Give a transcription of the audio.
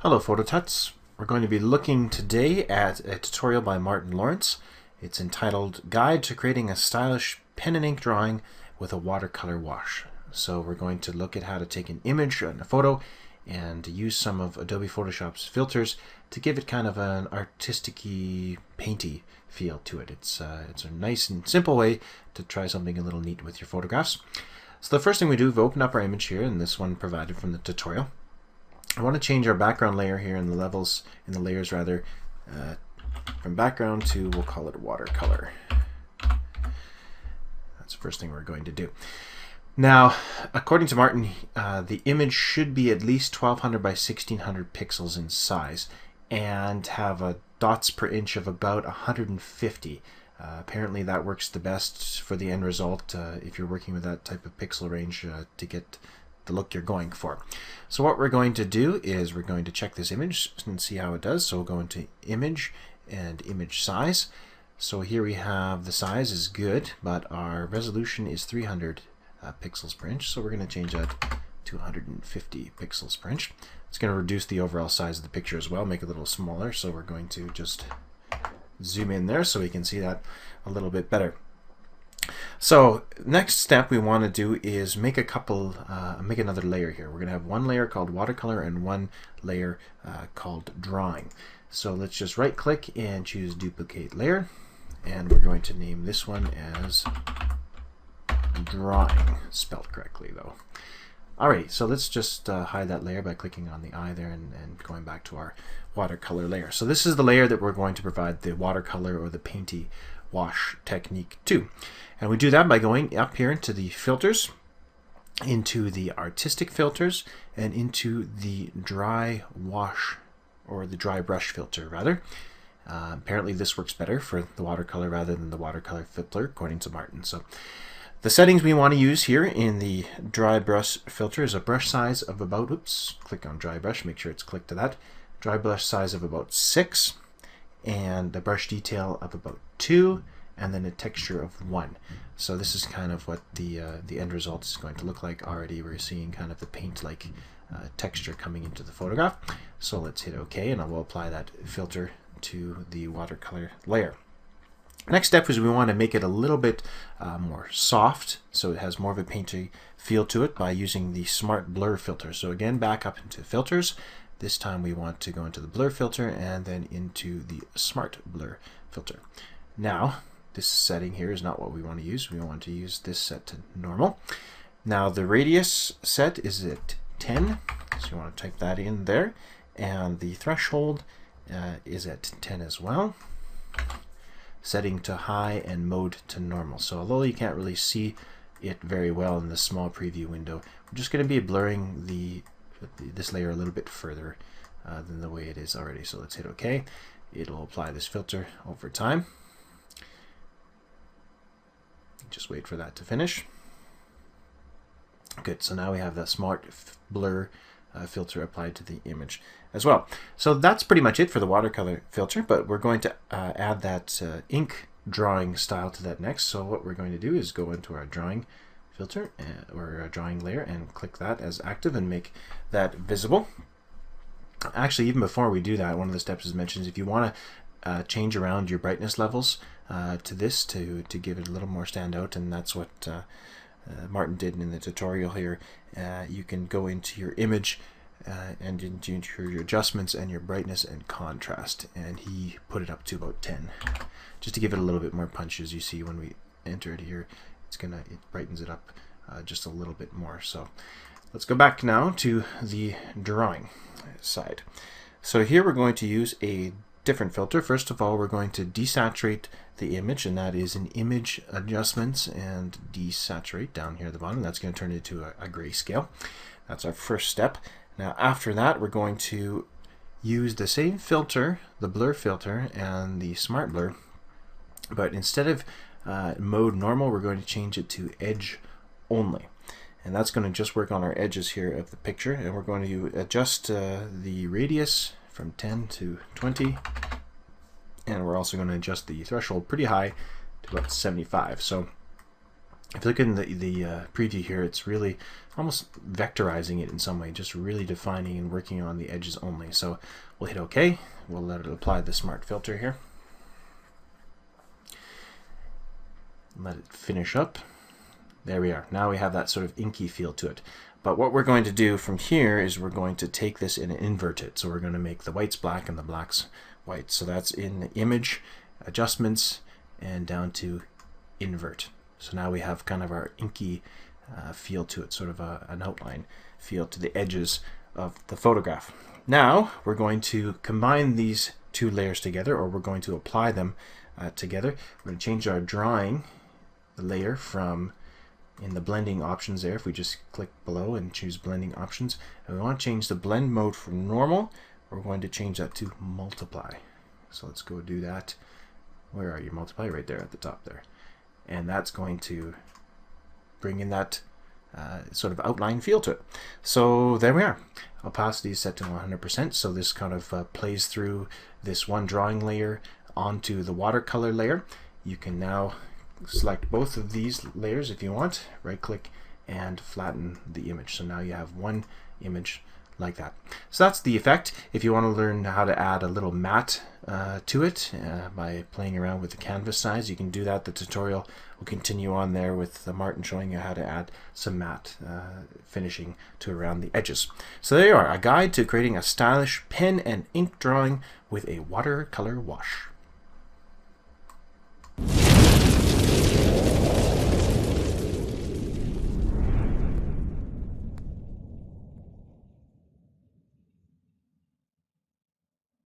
Hello Phototuts. We're going to be looking today at a tutorial by Martin Lawrence. It's entitled Guide to Creating a Stylish Pen and Ink Drawing with a Watercolor Wash. So we're going to look at how to take an image and a photo and use some of Adobe Photoshop's filters to give it kind of an artistic-y, painty feel to it. It's a nice and simple way to try something a little neat with your photographs. So the first thing we do is open up our image here, and this one provided from the tutorial. I want to change our background layer here in the levels, in the layers rather, from background to, we'll call it watercolor. That's the first thing we're going to do. Now, according to Martin, the image should be at least 1200 by 1600 pixels in size and have a dots per inch of about 150. Apparently that works the best for the end result if you're working with that type of pixel range to get the look you're going for. So what we're going to do is we're going to check this image and see how it does. So we'll go into image and image size. So here we have the size is good, but our resolution is 300 pixels per inch. So we're going to change that to 150 pixels per inch. It's going to reduce the overall size of the picture as well, make it a little smaller. So we're going to just zoom in there so we can see that a little bit better. So next step we want to do is make make another layer here. We're going to have one layer called watercolor and one layer called drawing. So let's just right click and choose duplicate layer, and we're going to name this one as drawing, spelled correctly though. Alright, so let's just hide that layer by clicking on the eye there and going back to our watercolor layer. So this is the layer that we're going to provide the watercolor or the painty wash technique to. And we do that by going up here into the filters, into the artistic filters, and into the dry wash, or the dry brush filter rather. Apparently this works better for the watercolor rather than the watercolor filter, according to Martin. So the settings we want to use here in the dry brush filter is a brush size of about, click on dry brush, make sure it's clicked to that. Dry brush size of about 6, and the brush detail of about 2, and then a texture of 1. So this is kind of what the end result is going to look like. Already we're seeing kind of the paint-like texture coming into the photograph. So let's hit OK, and I will apply that filter to the watercolor layer. Next step is we want to make it a little bit more soft, so it has more of a painty feel to it by using the Smart Blur filter. So again, back up into filters. This time we want to go into the blur filter and then into the Smart Blur filter. Now, this setting here is not what we want to use. We want to use this set to normal. Now the radius set is at 10, so you want to type that in there. And the threshold is at 10 as well. Setting to high and mode to normal. So although you can't really see it very well in the small preview window, we're just going to be blurring this layer a little bit further than the way it is already. So let's hit OK. It'll apply this filter over time. Just wait for that to finish. Good, so now we have the Smart Blur filter applied to the image as well. So that's pretty much it for the watercolor filter, but we're going to add that ink drawing style to that next. So what we're going to do is go into our drawing filter or a drawing layer and click that as active and make that visible. Actually, even before we do that, one of the steps is mentioned if you want to change around your brightness levels to this to give it a little more standout, and that's what Martin did in the tutorial here. You can go into your image and into your adjustments and your brightness and contrast, and he put it up to about 10 just to give it a little bit more punch. As you see when we enter it here, it brightens it up just a little bit more. So let's go back now to the drawing side. So here we're going to use a different filter. First of all, we're going to desaturate the image, and that is in image adjustments and desaturate down here at the bottom. That's going to turn it into a grayscale. That's our first step. Now after that, we're going to use the same filter, the blur filter and the Smart Blur, but instead of mode normal, we're going to change it to edge only. And that's going to just work on our edges here of the picture, and we're going to adjust the radius from 10 to 20, and we're also going to adjust the threshold pretty high to about 75. So if you look in the preview here, it's really almost vectorizing it in some way, just really defining and working on the edges only. So we'll hit OK. We'll let it apply the smart filter here. Let it finish up. There we are. Now we have that sort of inky feel to it. But what we're going to do from here is we're going to take this and invert it. So we're going to make the whites black and the blacks white. So that's in the image, adjustments, and down to invert. So now we have kind of our inky feel to it, sort of an outline feel to the edges of the photograph. Now we're going to combine these two layers together, or we're going to apply them together. We're going to change our drawing layer from in the blending options there. If we just click below and choose blending options, and we want to change the blend mode from normal, we're going to change that to multiply. So let's go do that. Where are you? Multiply right there at the top there. And that's going to bring in that sort of outline feel to it. So there we are. Opacity is set to 100%, so this kind of plays through this one drawing layer onto the watercolor layer. You can now select both of these layers if you want, right click and flatten the image. So now you have one image like that. So that's the effect. If you want to learn how to add a little matte to it by playing around with the canvas size, you can do that. The tutorial will continue on there with Martin showing you how to add some matte finishing to around the edges. So there you are, a guide to creating a stylish pen and ink drawing with a watercolor wash.